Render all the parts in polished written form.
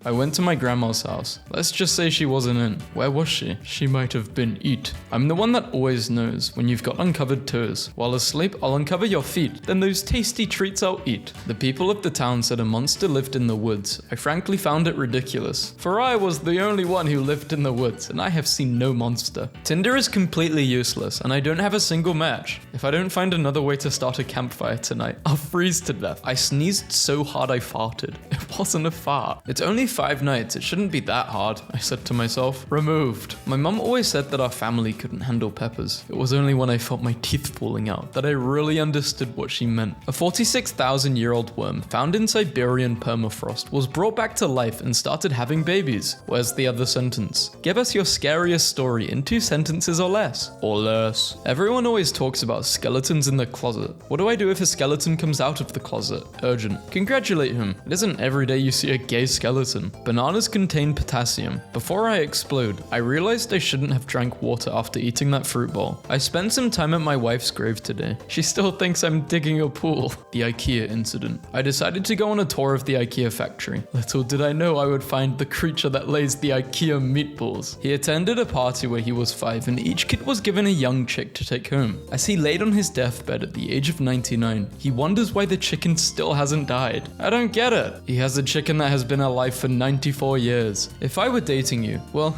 I went to my grandma's house. Let's just say she wasn't in. Where was she? She might have been eat. I'm the one that always knows when you've got uncovered toes. While asleep, I'll uncover your feet. Then those tasty treats I'll eat. The people of the town said a monster lived in the woods. I frankly found it ridiculous. For I was the only one who lived in the woods, and I have seen no monster. Tinder is completely useless, and I don't have a single match. If I don't find another way to start a campfire tonight, I'll freeze to death. I sneezed so hard I farted. It wasn't a fart. It's only 5 nights. It shouldn't be that hard, I said to myself. Removed. My mum always said that our family couldn't handle peppers. It was only when I felt my teeth falling out that I really understood what she meant. A 46,000-year-old worm found in Siberian permafrost was brought back to life and started having babies. Where's the other sentence? Give us your scariest story in 2 sentences or less. Or less. Everyone always talks about skeletons in the closet. What do I do if a skeleton comes out of the closet? Urgent. Congratulate him. It isn't every day you see a gay skeleton. Bananas contain potassium. Before I explode, I realized I shouldn't have drank water after eating that fruit bowl. I spent some time at my wife's grave today. She still thinks I'm digging a pool. The IKEA incident. I decided to go on a tour of the IKEA factory. Little did I know I would find the creature that lays the IKEA meatballs. He attended a party where he was 5 and each kid was given a young chick to take home. As he laid on his deathbed at the age of 99, he wonders why the chicken still hasn't died. I don't get it. He has a chicken that has been alive for 94 years. If I were dating you, well,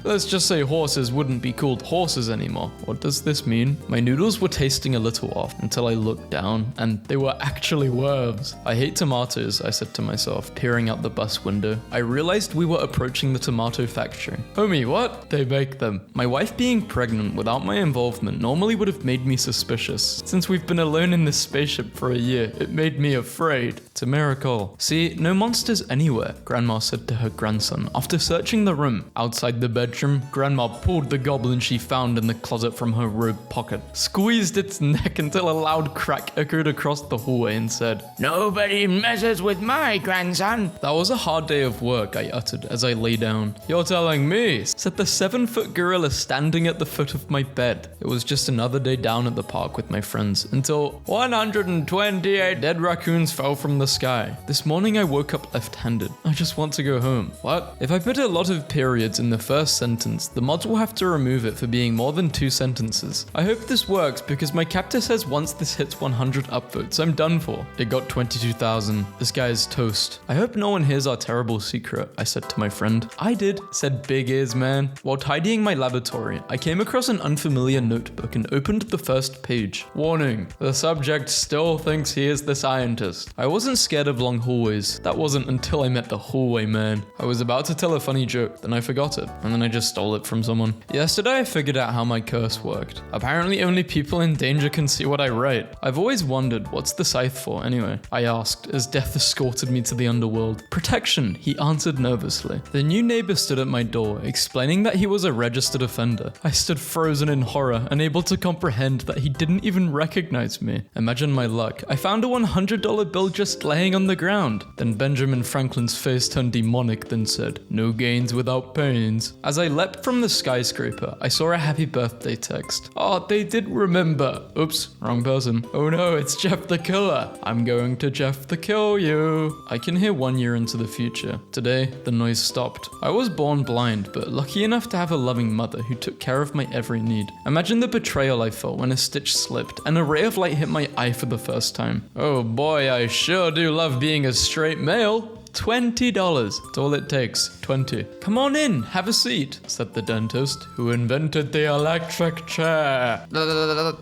let's just say horses wouldn't be called horses anymore. What does this mean? My noodles were tasting a little off until I looked down and they were actually worms. I hate tomatoes, I said to myself, peering out the bus window. I realized we were approaching the tomato factory. Homie, what? They make them. My wife being pregnant without my involvement normally would have made me suspicious. Since we've been alone in this spaceship for a year, it made me afraid. It's a miracle. See, no monsters anywhere, Grandma said to her grandson after searching the room. Outside the bedroom, Grandma pulled the goblin she found in the closet from her robe pocket, squeezed its neck until a loud crack echoed across the hallway and said, "Nobody messes with my grandson." That was a hard day of work, I uttered as I lay down. You're telling me, said the 7-foot gorilla standing at the foot of my bed. It was just another day down at the park with my friends until 128 dead raccoons fell from the sky. This morning I woke up left-handed. I just want to go home. What? If I put a lot of periods in the first sentence, the mods will have to remove it for being more than 2 sentences. I hope this works because my captor says once this hits 100 upvotes, I'm done for. It got 22,000. This guy is toast. I hope no one hears our terrible secret, I said to my friend. I did, said Big Ears Man. While tidying my laboratory, I came across an unfamiliar notebook and opened the first page. Warning, the subject still thinks he is the scientist. I wasn't scared of long hallways. That wasn't until I met the hallway man. I was about to tell a funny joke, then I forgot it, and then I just stole it from someone. Yesterday I figured out how my curse worked. Apparently only people in danger can see what I write. I've always wondered, what's the scythe for anyway? I asked as Death escorted me to the underworld. Protection, he answered nervously. The new neighbor stood at my door, explaining that he was a registered offender. I stood frozen in horror, unable to comprehend that he didn't even recognize me. Imagine my luck. I found a $100 bill just laying on the ground. Then Benjamin Franklin's face turned demonic, then said, "No gains without pains." As I leapt from the skyscraper, I saw a happy birthday text. Oh, they did remember. Oops, wrong person. Oh no, it's Jeff the Killer. I'm going to Jeff the Kill you. I can hear 1 year into the future. Today, the noise stopped. I was born blind, but lucky enough to have a loving mother who took care of my every need. Imagine the betrayal I felt when a stitch slipped and a ray of light hit my eye for the first time. Oh boy, I sure do love being a straight male. $20. That's all it takes. 20. Come on in, have a seat, said the dentist, who invented the electric chair.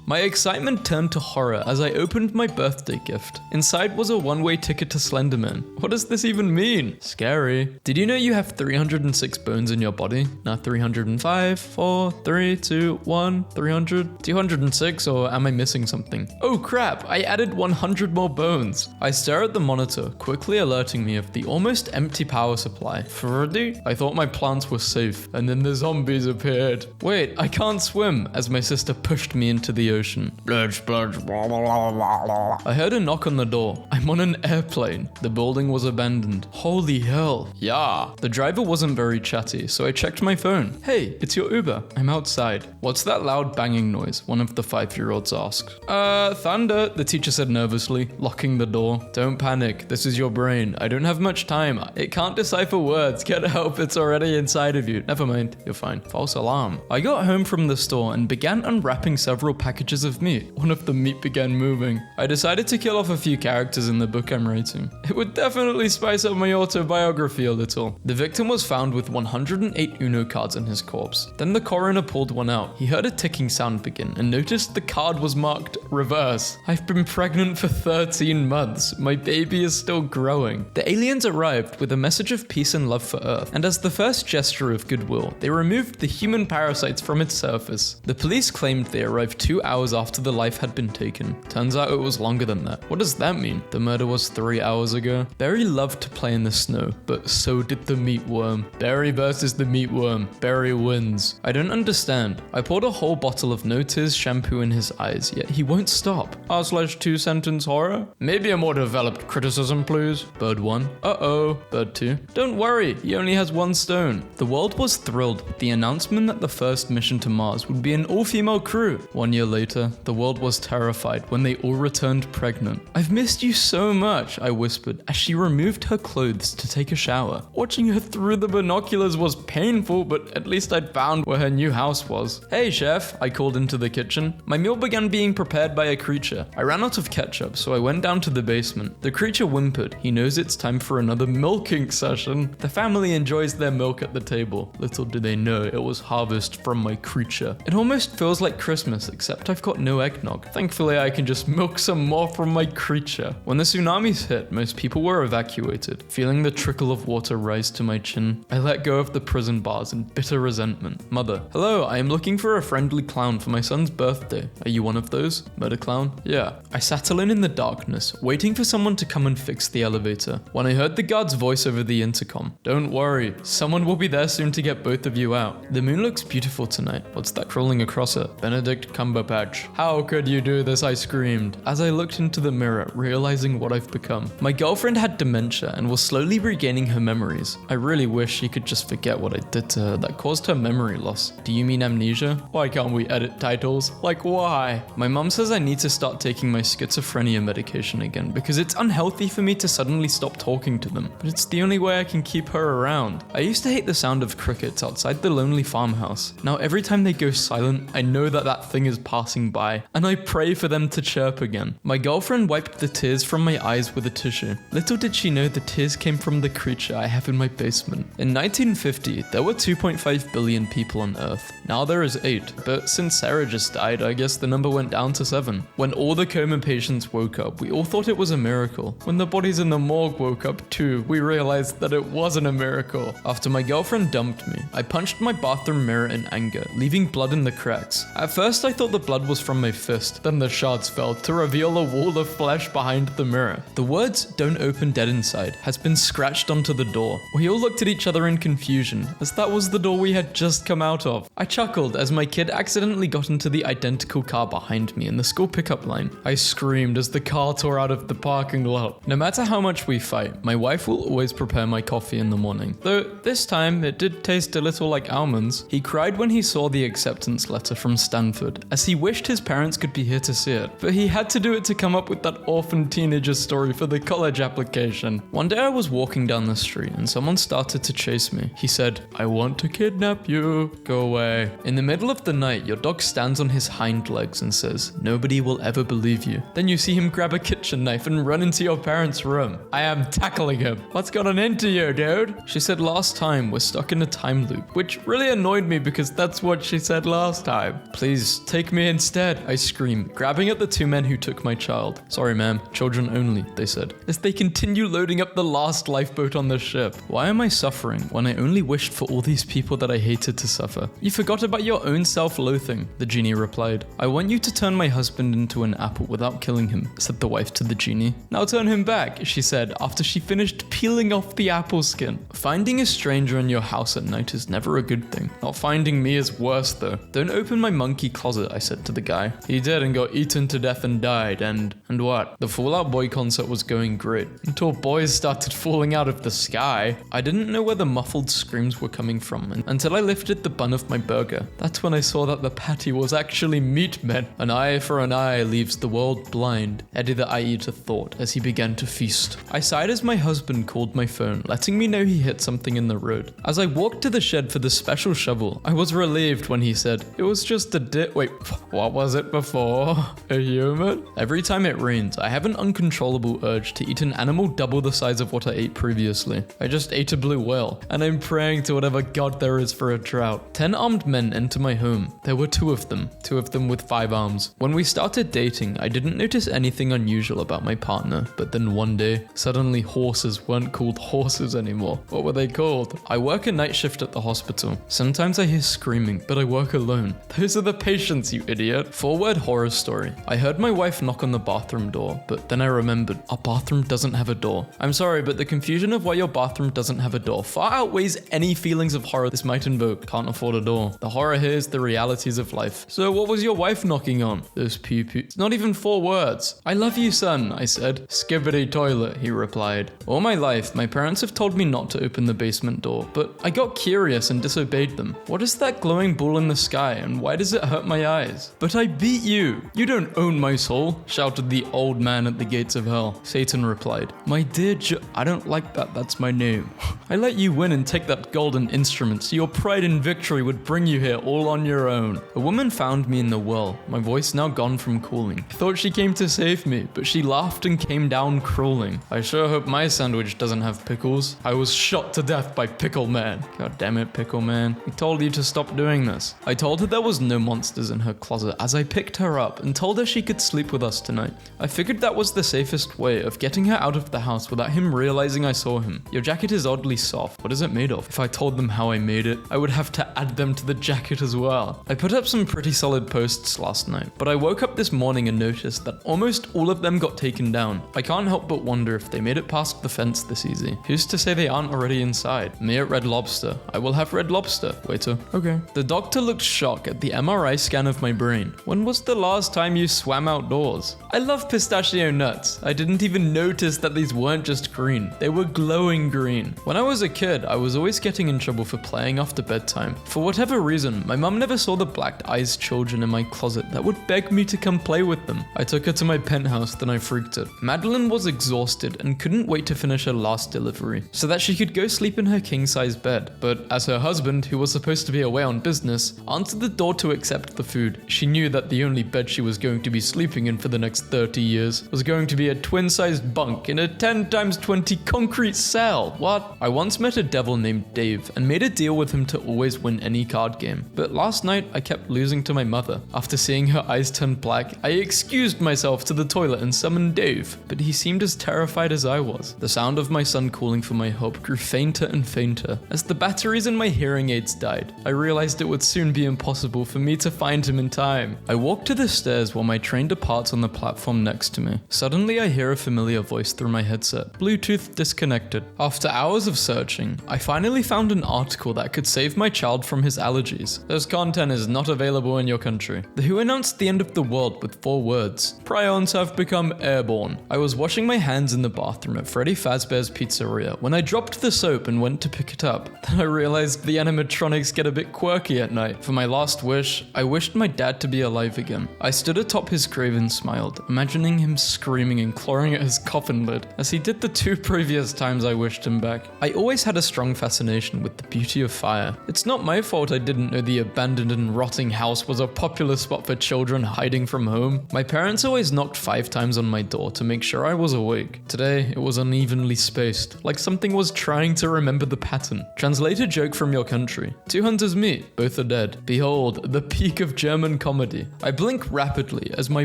My excitement turned to horror as I opened my birthday gift. Inside was a one-way ticket to Slenderman. What does this even mean? Scary. Did you know you have 306 bones in your body? Now 305, 4, 3, 2, 1, 300, 206, or am I missing something? Oh crap, I added 100 more bones. I stare at the monitor, quickly alerting me of the almost empty power supply. Freddy? I thought my plants were safe, and then the zombies appeared. Wait, I can't swim, as my sister pushed me into the ocean. Splurge, splurge, blah, blah, blah, blah, blah. I heard a knock on the door. I'm on an airplane. The building was abandoned. Holy hell. Yeah. The driver wasn't very chatty, so I checked my phone. Hey, it's your Uber. I'm outside. What's that loud banging noise? One of the 5-year-olds asked. Thunder, the teacher said nervously, locking the door. Don't panic. This is your brain. I don't have much much time. It can't decipher words. Get help, it's already inside of you. Never mind, you're fine. False alarm. I got home from the store and began unwrapping several packages of meat. One of the meat began moving. I decided to kill off a few characters in the book I'm writing. It would definitely spice up my autobiography a little. The victim was found with 108 Uno cards in his corpse. Then the coroner pulled one out. He heard a ticking sound begin and noticed the card was marked reverse. I've been pregnant for 13 months. My baby is still growing. The aliens arrived with a message of peace and love for Earth, and as the first gesture of goodwill, they removed the human parasites from its surface. The police claimed they arrived 2 hours after the life had been taken. Turns out it was longer than that. What does that mean? The murder was 3 hours ago? Barry loved to play in the snow, but so did the meatworm. Barry versus the meatworm. Barry wins. I don't understand. I poured a whole bottle of No Tears shampoo in his eyes, yet he won't stop. R/2 sentence horror? Maybe a more developed criticism, please. Bird 1. Uh-oh. Bird 2. Don't worry, he only has 1 stone. The world was thrilled with the announcement that the first mission to Mars would be an all-female crew. 1 year later, the world was terrified when they all returned pregnant. I've missed you so much, I whispered as she removed her clothes to take a shower. Watching her through the binoculars was painful, but at least I'd found where her new house was. Hey chef, I called into the kitchen. My meal began being prepared by a creature. I ran out of ketchup, so I went down to the basement. The creature whimpered. He knows it's time for another milking session. The family enjoys their milk at the table. Little do they know it was harvest from my creature. It almost feels like Christmas, except I've got no eggnog. Thankfully, I can just milk some more from my creature. When the tsunamis hit, most people were evacuated. Feeling the trickle of water rise to my chin, I let go of the prison bars in bitter resentment. Mother. Hello, I am looking for a friendly clown for my son's birthday. Are you one of those? Murder clown? Yeah. I sat alone in the darkness, waiting for someone to come and fix the elevator, when I heard the guard's voice over the intercom. Don't worry, someone will be there soon to get both of you out. The moon looks beautiful tonight. What's that crawling across it? Benedict Cumberbatch. How could you do this? I screamed, as I looked into the mirror, realizing what I've become. My girlfriend had dementia and was slowly regaining her memories. I really wish she could just forget what I did to her that caused her memory loss. Do you mean amnesia? Why can't we edit titles? Like why? My mom says I need to start taking my schizophrenia medication again because it's unhealthy for me to suddenly stop talking to them, but it's the only way I can keep her around. I used to hate the sound of crickets outside the lonely farmhouse. Now every time they go silent, I know that that thing is passing by, and I pray for them to chirp again. My girlfriend wiped the tears from my eyes with a tissue. Little did she know the tears came from the creature I have in my basement. In 1950, there were 2.5 billion people on Earth. Now there is 8, but since Sarah just died, I guess the number went down to 7. When all the coma patients woke up, we all thought it was a miracle. When the bodies in the morgue woke up too, we realized that it wasn't a miracle. After my girlfriend dumped me, I punched my bathroom mirror in anger, leaving blood in the cracks. At first I thought the blood was from my fist, then the shards fell to reveal a wall of flesh behind the mirror. The words "Don't open dead inside" has been scratched onto the door. We all looked at each other in confusion, as that was the door we had just come out of. I chuckled as my kid accidentally got into the identical car behind me in the school pickup line. I screamed as the car tore out of the parking lot. No matter how much we fight, my wife will always prepare my coffee in the morning. Though this time it did taste a little like almonds. He cried when he saw the acceptance letter from Stanford, as he wished his parents could be here to see it. But he had to do it to come up with that orphan teenager story for the college application. One day I was walking down the street and someone started to chase me. He said, "I want to kidnap you. Go away." In the middle of the night, your dog stands on his hind legs and says, "Nobody will ever believe you." Then you see him grab a kitchen knife and run into your parents' room. I am tackling him. "What's gotten into you, dude?" She said last time we're stuck in a time loop, which really annoyed me because that's what she said last time. "Please, take me instead," I screamed, grabbing at the 2 men who took my child. "Sorry, ma'am. Children only," they said, as they continue loading up the last lifeboat on the ship. Why am I suffering when I only wished for all these people that I hated to suffer? You forgot about your own self-loathing, the genie replied. "I want you to turn my husband into an apple without killing him," said the wife to the genie. "Now turn him back," she said after she finished peeling off the apple skin. Finding a stranger in your house at night is never a good thing. Not finding me is worse though. "Don't open my monkey closet," I said to the guy. He did and got eaten to death and died, and what? The Fall Out Boy concert was going great, until boys started falling out of the sky. I didn't know where the muffled screams were coming from until I lifted the bun of my burger. That's when I saw that the patty was actually meat, men. An eye for an eye leaves the world blind, Eddie the IE to thought as he began to feast. I sighed as my husband called my phone, letting me know he hit something in the road. As I walked to the shed for the special shovel, I was relieved when he said, it was just a wait, what was it before? A human? Every time it rains, I have an uncontrollable urge to eat an animal double the size of what I ate previously. I just ate a blue whale, and I'm praying to whatever god there is for a trout. 10 armed men enter my home. There were two of them with 5 arms. When we started dating, I didn't notice anything unusual about my partner, but then one day, suddenly horses weren't called horses anymore. What were they called? I work a night shift at the hospital. Sometimes I hear screaming, but I work alone. Those are the patients, you idiot. 4-word horror story. I heard my wife knock on the bathroom door, but then I remembered our bathroom doesn't have a door. I'm sorry, but the confusion of why your bathroom doesn't have a door far outweighs any feelings of horror this might invoke. Can't afford a door. The horror here is the realities of life. So what was your wife knocking on? Those pee-pee. It's not even 4 words. I love you, son, I said. Skibbity toilet, he replied. All my life, my parents have told me not to open the basement door, but I got curious and disobeyed them. What is that glowing ball in the sky, and why does it hurt my eyes? But I beat you. You don't own my soul, shouted the old man at the gates of hell. Satan replied, my dear I don't like that, that's my name. I let you win and take that golden instrument, so your pride and victory would bring you here all on your own. A woman found me in the well, my voice now gone from cooling. I thought she came to save me, but she laughed and came down crawling. I sure hope my sandwich doesn't have pickles. I was shot to death by Pickle Man. God damn it, Pickle Man. He told you to stop doing this. I told her there was no monsters in her closet as I picked her up and told her she could sleep with us tonight. I figured that was the safest way of getting her out of the house without him realizing I saw him. Your jacket is oddly soft. What is it made of? If I told them how I made it, I would have to add them to the jacket as well. I put up some pretty solid posts last night, but I woke up this morning and noticed that almost all of them got taken down. I can't help but wonder if they made it past the fence this easy. Who's to say they aren't already inside? Me at Red Lobster. I will have Red Lobster. Waiter. Okay. The doctor looked shocked at the MRI scan of my brain. When was the last time you swam outdoors? I love pistachio nuts. I didn't even notice that these weren't just green. They were glowing green. When I was a kid, I was always getting in trouble for playing after bedtime. For whatever reason, my mum never saw the black-eyed children in my closet that would beg me to come play with them. I took her to my penthouse, then I freaked it. Madeline was exhausted and couldn't wait to finish her last delivery, so that she could go sleep in her king-size bed. But as her husband, who was supposed to be away on business, answered the door to accept the food, she knew that the only bed she was going to be sleeping in for the next 30 years was going to be a twin-sized bunk in a 10x20 concrete cell. What? I once met a devil named Dave and made a deal with him to always win any card game. But last night, I kept losing to my mother. After seeing her eyes turn black, I excused myself to the toilet and summoned Dave, but he seemed as terrified as I was. The sound of my son calling for my help grew fainter and fainter. As the batteries in my hearing aids died, I realized it would soon be impossible for me to find him in time. I walked to the stairs while my train departs on the platform next to me. Suddenly, I hear a familiar voice through my headset. Bluetooth disconnected. After hours of searching, I finally found an article that could save my child from his allergies. This content is not available in your country. The WHO announced the end of the world with 4 words. Prions have become airborne. I was washing my hands in the bathroom at Freddy Fazbear's Pizzeria when I dropped the soap and went to pick it up. Then I realized the animatronics get a bit quirky at night. For my last wish, I wished my dad to be alive again. I stood atop his grave and smiled, imagining him screaming and clawing at his coffin lid, as he did the 2 previous times I wished him back. I always had a strong fascination with the beauty of fire. It's not my fault I didn't know the abandoned and rotting house was a popular spot for children hiding from home. My parents always knocked 5 times on my door to make sure I was awake. Today, it was unevenly spaced, like something was trying to remember the pattern. Translated joke from your country. 2 hunters meet, both are dead. Behold, the peak of German comedy. I blink rapidly as my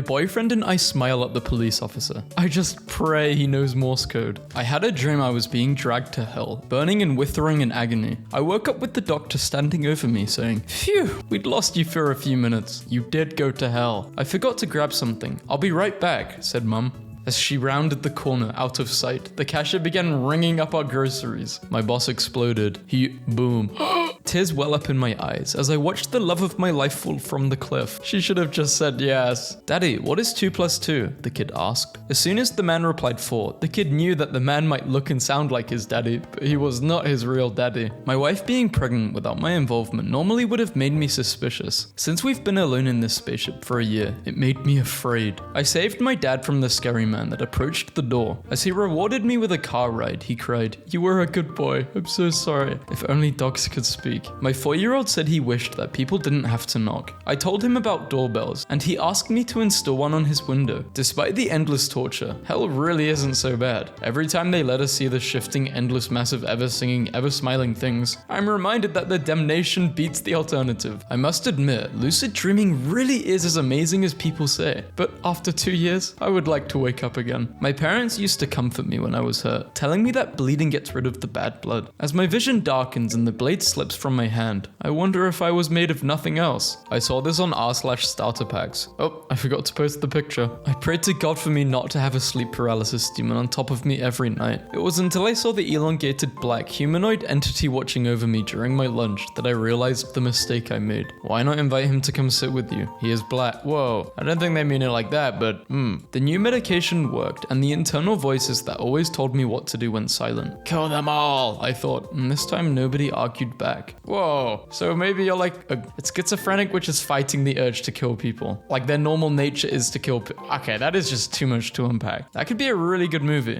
boyfriend and I smile at the police officer. I just pray he knows Morse code. I had a dream I was being dragged to hell, burning and withering in agony. I woke up with the doctor standing over me saying, "Phew, we'd lost you for a few minutes. You did go to hell." I forgot to grab something. "I'll be right back," said Mum. As she rounded the corner out of sight, the cashier began ringing up our groceries. My boss exploded. Boom. Tears well up in my eyes as I watched the love of my life fall from the cliff. She should have just said yes. Daddy, what is 2 plus 2? The kid asked. As soon as the man replied 4, the kid knew that the man might look and sound like his daddy, but he was not his real daddy. My wife being pregnant without my involvement normally would have made me suspicious. Since we've been alone in this spaceship for a year, it made me afraid. I saved my dad from the scary man that approached the door. As he rewarded me with a car ride, he cried, "You were a good boy. I'm so sorry." If only dogs could speak. My 4-year-old said he wished that people didn't have to knock. I told him about doorbells, and he asked me to install one on his window. Despite the endless torture, hell really isn't so bad. Every time they let us see the shifting, endless, massive, ever-singing, ever-smiling things, I'm reminded that the damnation beats the alternative. I must admit, lucid dreaming really is as amazing as people say. But after 2 years, I would like to wake up again. My parents used to comfort me when I was hurt, telling me that bleeding gets rid of the bad blood. As my vision darkens and the blade slips from my hand, I wonder if I was made of nothing else. I saw this on r/starter packs. Oh, I forgot to post the picture. I prayed to God for me not to have a sleep paralysis demon on top of me every night. It was until I saw the elongated black humanoid entity watching over me during my lunch that I realized the mistake I made. Why not invite him to come sit with you? He is black. Whoa, I don't think they mean it like that, but The new medication worked, and the internal voices that always told me what to do went silent. Kill them all, I thought, and this time nobody argued back. Whoa, so maybe you're like a schizophrenic which is fighting the urge to kill people. Like their normal nature is to kill people. Okay, that is just too much to unpack. That could be a really good movie.